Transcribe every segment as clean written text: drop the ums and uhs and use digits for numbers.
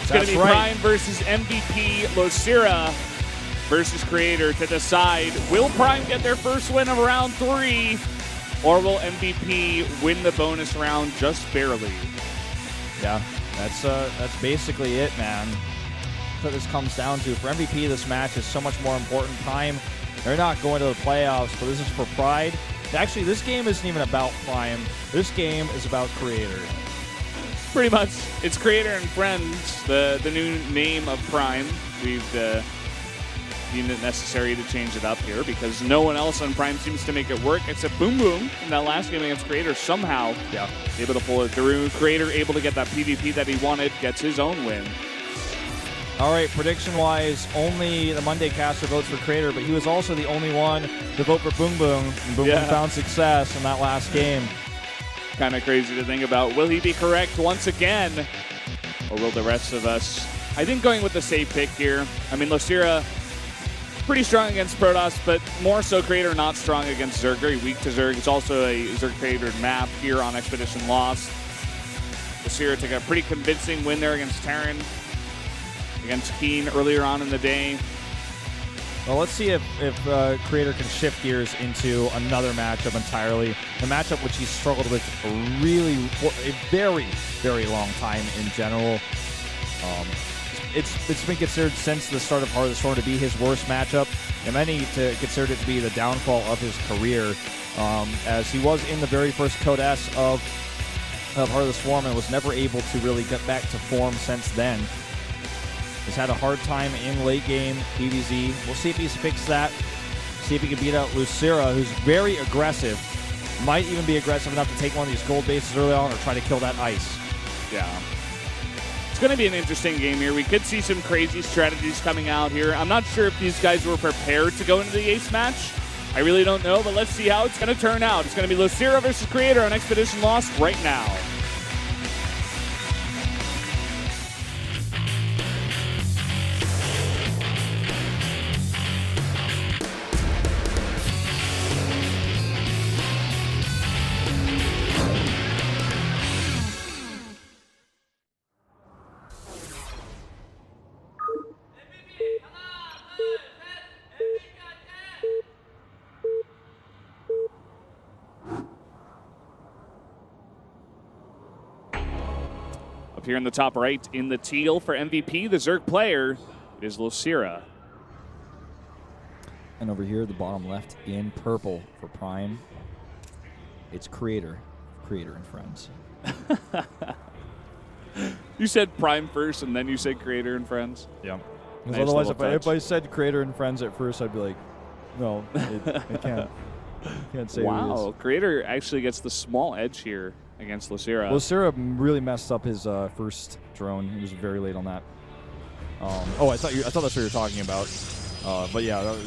It's going to be Prime versus MVP Losira versus Creator to decide, will Prime get their first win of round 3, or will MVP win the bonus round just barely? Yeah, that's basically it, man. That's what this comes down to. For MVP, this match is so much more important. Prime, they're not going to the playoffs, but this is for pride. Actually, this game isn't even about Prime. This game is about Creator. Pretty much. It's Creator and Friends, the new name of Prime. We've deemed it necessary to change it up here because no one else on Prime seems to make it work except Boom Boom in that last game against Creator somehow. Yeah. Able to pull it through. Creator able to get that PvP that he wanted, gets his own win. All right, prediction-wise, only the Monday caster votes for Creator, but he was also the only one to vote for Boom Boom. And Boom Boom found success in that last game. Kind of crazy to think about. Will he be correct once again? Or will the rest of us? I think going with the safe pick here. I mean, Losira, pretty strong against Protoss, but more so Creator not strong against Zerg. Very weak to Zerg. It's also a Zerg Creator map here on Expedition Lost. Losira took a pretty convincing win there against Terran, against Keen earlier on in the day. Well, let's see if Creator can shift gears into another matchup entirely. A matchup which he struggled with for a very, very long time in general. It's been considered since the start of Heart of the Storm to be his worst matchup, and many to consider it to be the downfall of his career, as he was in the very first Code S of Heart of the Swarm and was never able to really get back to form since then. He's had a hard time in late game PvZ. We'll see if he's fixed that. See if he can beat out Losira, who's very aggressive. Might even be aggressive enough to take one of these gold bases early on or try to kill that ice. Yeah. It's going to be an interesting game here. We could see some crazy strategies coming out here. I'm not sure if these guys were prepared to go into the ace match. I really don't know, but let's see how it's going to turn out. It's going to be Losira versus Creator on Expedition Lost right now. Up here in the top right, in the teal for MVP, the Zerg player, it is Losira. And over here, the bottom left, in purple for Prime, it's Creator and Friends. You said Prime first, and then you said Creator and Friends? Yeah. Nice, otherwise, if I said Creator and Friends at first, I'd be like, no, I can't. Can't say wow, Creator actually gets the small edge here against Losira. Losira really messed up his first drone. He was very late on that. I thought that's what you were talking about. But yeah,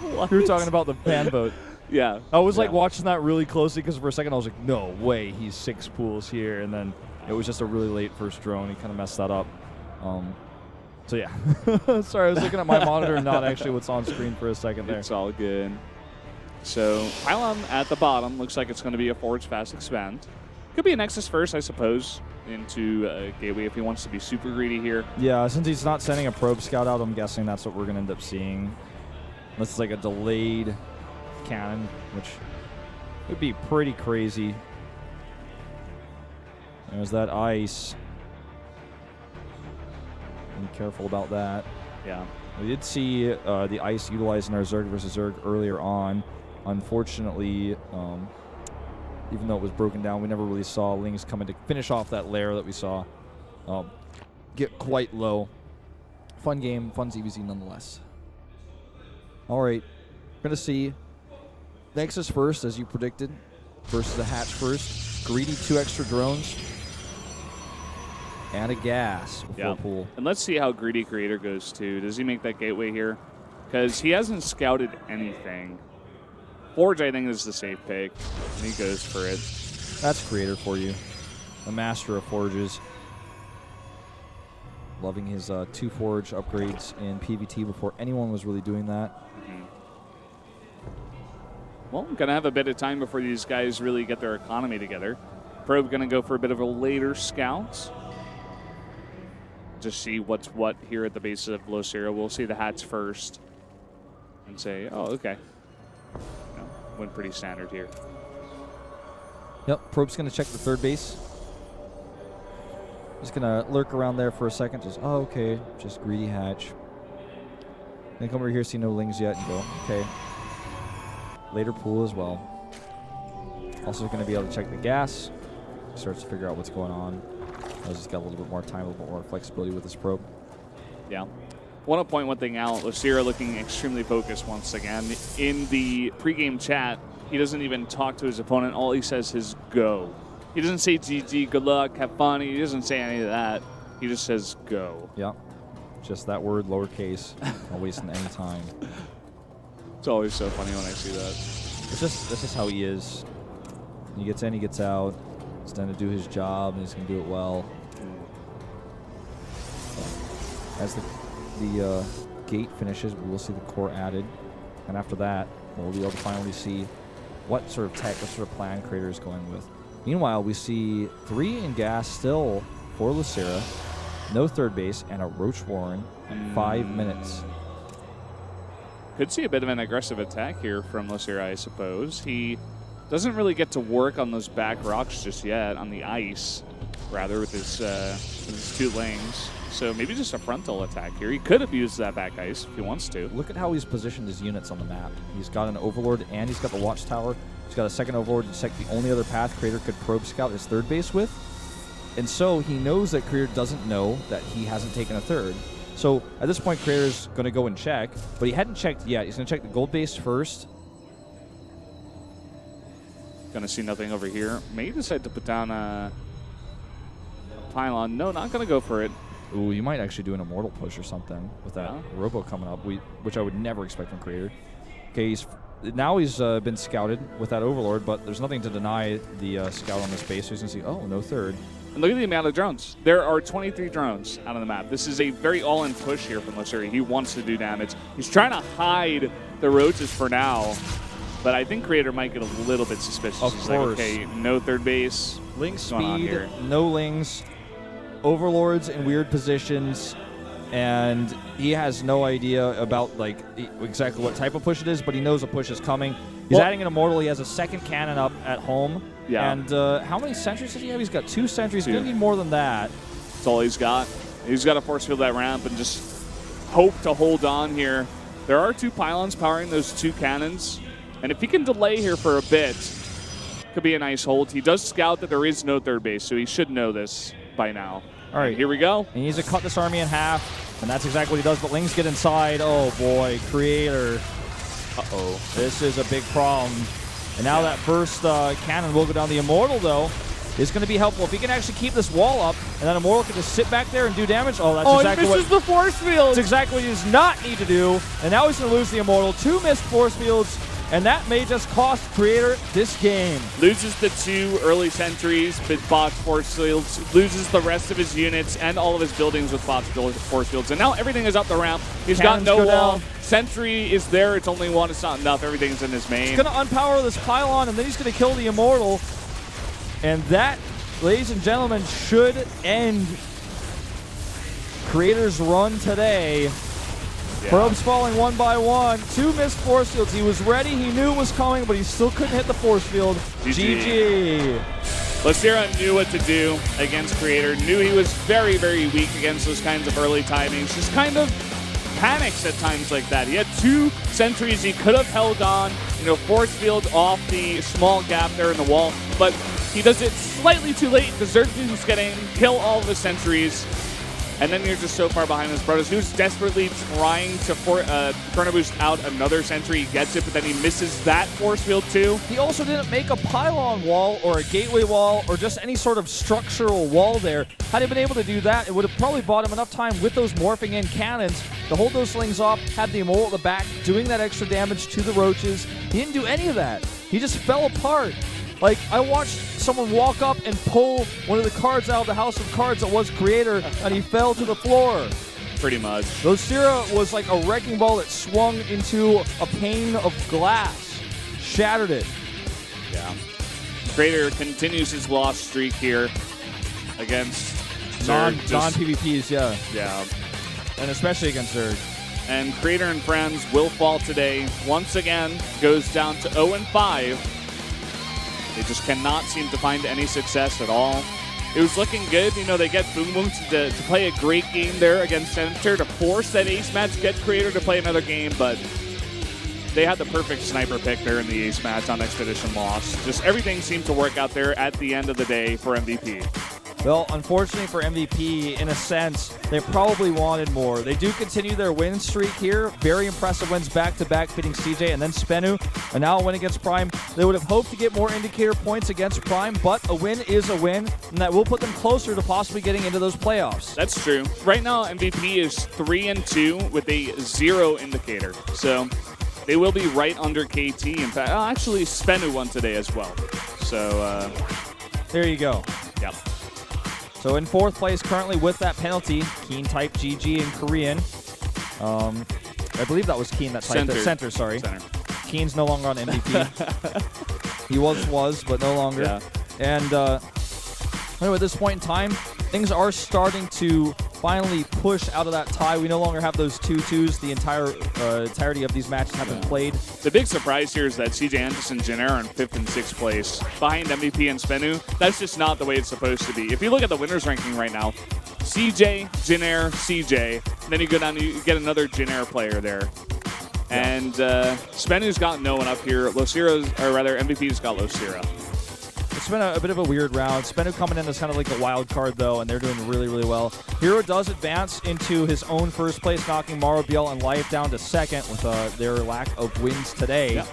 you were talking about the pan boat. Yeah. I was like watching that really closely because for a second I was like, no way, he's 6 pools here, and then it was just a really late first drone. He kind of messed that up. So yeah, sorry, I was looking at my monitor and not actually what's on screen for a second there. It's all good. So Pylon at the bottom looks like it's going to be a Forge Fast Expand. Could be a Nexus first, I suppose, into Gateway if he wants to be super greedy here. Yeah, since he's not sending a Probe Scout out, I'm guessing that's what we're going to end up seeing. Unless it's like a delayed cannon, which would be pretty crazy. There's that ice. Be careful about that. Yeah. We did see the ice utilized in our Zerg versus Zerg earlier on. Unfortunately, even though it was broken down, we never really saw Lings coming to finish off that lair that we saw get quite low. Fun game, fun ZVZ nonetheless. All right, we're going to see Nexus first, as you predicted, versus the Hatch first. Greedy 2 extra drones. And a gas before pool. And let's see how greedy Creator goes too. Does he make that gateway here? Because he hasn't scouted anything. Forge, I think, is the safe pick. And he goes for it. That's Creator for you. The master of forges. Loving his 2 forge upgrades in PvT before anyone was really doing that. Well, I'm going to have a bit of time before these guys really get their economy together. Probe going to go for a bit of a later scout. just see what's what here at the base of Losira. We'll see the hats first and say, oh, okay. Went pretty standard here. Yep, Probe's going to check the third base. Just going to lurk around there for a second. Just, oh, okay, just greedy hatch. Then come over here, see no lings yet, and go, okay. Later pool as well. Also going to be able to check the gas. Starts to figure out what's going on. He's got a little bit more time, a little bit more flexibility with this probe. Yeah. Want to point one thing out. Losira looking extremely focused once again. In the pregame chat, he doesn't even talk to his opponent. All he says is go. He doesn't say GG, good luck, have fun. He doesn't say any of that. He just says go. Yeah. Just that word, lowercase, not wasting any time. It's always so funny when I see that. This is how he is. He gets in, he gets out. He's going to do his job, and he's going to do it well. As the gate finishes, we will see the core added. And after that, we'll be able to finally see what sort of tech, what sort of plan Creator is going with. Meanwhile, we see 3 in gas still for Losira. No third base, and a Roach Warren at 5 minutes. Could see a bit of an aggressive attack here from Losira, I suppose. He doesn't really get to work on those back rocks just yet, on the ice, rather, with his 2 lanes. So maybe just a frontal attack here. He could have used that back ice if he wants to. Look at how he's positioned his units on the map. He's got an Overlord, and he's got the Watchtower. He's got a second Overlord to check the only other path Creator could probe scout his third base with. And so he knows that Creator doesn't know that he hasn't taken a third. So at this point, Creator's going to go and check, but he hadn't checked yet. He's going to check the gold base first. Going to see nothing over here. May decide to put down a pylon. No, not going to go for it. Ooh, you might actually do an Immortal push or something with that Robo coming up, which I would never expect from Creator. Okay, now he's been scouted with that Overlord, but there's nothing to deny the scout on this base. So he's going to see, oh, no third. And look at the amount of drones. There are 23 drones out on the map. This is a very all-in push here from Losira. He wants to do damage. He's trying to hide the roaches for now, but I think Creator might get a little bit suspicious. Of He's course. Like, okay, no third base. Ling What's going on speed, here? no lings, Overlords in weird positions, and he has no idea about like exactly what type of push it is, but he knows a push is coming. He's adding an Immortal. He has a second cannon up at home. Yeah. And how many sentries does he have? He's got 2 sentries. He's 2. going to need more than that. That's all he's got. He's got to force field that ramp and just hope to hold on here. There are 2 pylons powering those 2 cannons, and if he can delay here for a bit, could be a nice hold. He does scout that there is no third base, so he should know this by now. All right, here we go. He needs to cut this army in half, and that's exactly what he does, but Lings get inside. Oh, boy, Creator. Uh-oh. This is a big problem. And now that first cannon will go down. The Immortal, though, is going to be helpful. If he can actually keep this wall up, and that Immortal can just sit back there and do damage. Oh, that's exactly he misses the force field. That's exactly what he does not need to do. And now he's going to lose the Immortal. 2 missed force fields, and that may just cost Creator this game. Loses the 2 early sentries, but box force fields, loses the rest of his units and all of his buildings with box force fields. And now everything is up the ramp. He's got no wall. Sentry is there. It's only 1. It's not enough. Everything's in his main. He's going to unpower this pylon, and then he's going to kill the Immortal. And that, ladies and gentlemen, should end Creator's run today. Yeah. Probes falling 1 by 1. 2 missed force fields. He was ready. He knew it was coming, but he still couldn't hit the force field. GG. Losira knew what to do against Creator. Knew he was very, very weak against those kinds of early timings. Just kind of panics at times like that. He had 2 sentries he could have held on, force field off the small gap there in the wall, but he does it slightly too late. Desertions get in, kill all of the sentries, and then you're just so far behind his brothers. He was desperately trying to Chrono Boost out another sentry. He gets it, but then he misses that force field too. He also didn't make a pylon wall or a gateway wall or just any sort of structural wall there. Had he been able to do that, it would have probably bought him enough time with those morphing in cannons to hold those slings off, had the Immortal at the back, doing that extra damage to the roaches. He didn't do any of that. He just fell apart. Like, I watched someone walk up and pull one of the cards out of the house of cards that was Creator, and he fell to the floor. Pretty much. Losira was like a wrecking ball that swung into a pane of glass. Shattered it. Yeah. Creator continues his loss streak here against non-PvPs, yeah. Yeah. And especially against Zerg. And Creator and Friends will fall today. Once again, goes down to 0-5. They just cannot seem to find any success at all. It was looking good. You know, they get Boom Boom to play a great game there against Center to force that ace match, get Creator to play another game, but they had the perfect sniper pick there in the ace match on Expedition Lost. Just everything seemed to work out there at the end of the day for MVP. Well, unfortunately for MVP, in a sense, they probably wanted more. They do continue their win streak here. Very impressive wins back-to-back, beating CJ and then Spenu. And now a win against Prime. They would have hoped to get more indicator points against Prime, but a win is a win, and that will put them closer to possibly getting into those playoffs. That's true. Right now, MVP is 3-2 with a 0 indicator. So they will be right under KT. In fact, actually, Spenu won today as well. So there you go. Yep. So in fourth place currently with that penalty, Keen typed GG in Korean. I believe that was Keen that typed it. Center, sorry. Center. Keen's no longer on MVP. He was, but no longer. Yeah. And anyway, at this point in time, things are starting to finally push out of that tie. We no longer have those 2-2s. The entirety of these matches have been played. The big surprise here is that CJ Anderson and Jenner are in 5th and 6th place behind MVP and Spenu. That's just not the way it's supposed to be. If you look at the winners ranking right now, CJ, Jenner, CJ, then you go down, you get another Jenner player there. And Spenu's got no one up here. MVP's got Losira. It's been a bit of a weird round. Spenu coming in as kind of like the wild card, though, and they're doing really, really well. Hero does advance into his own first place, knocking Maro, Biel, and Life down to second with their lack of wins today. Yeah.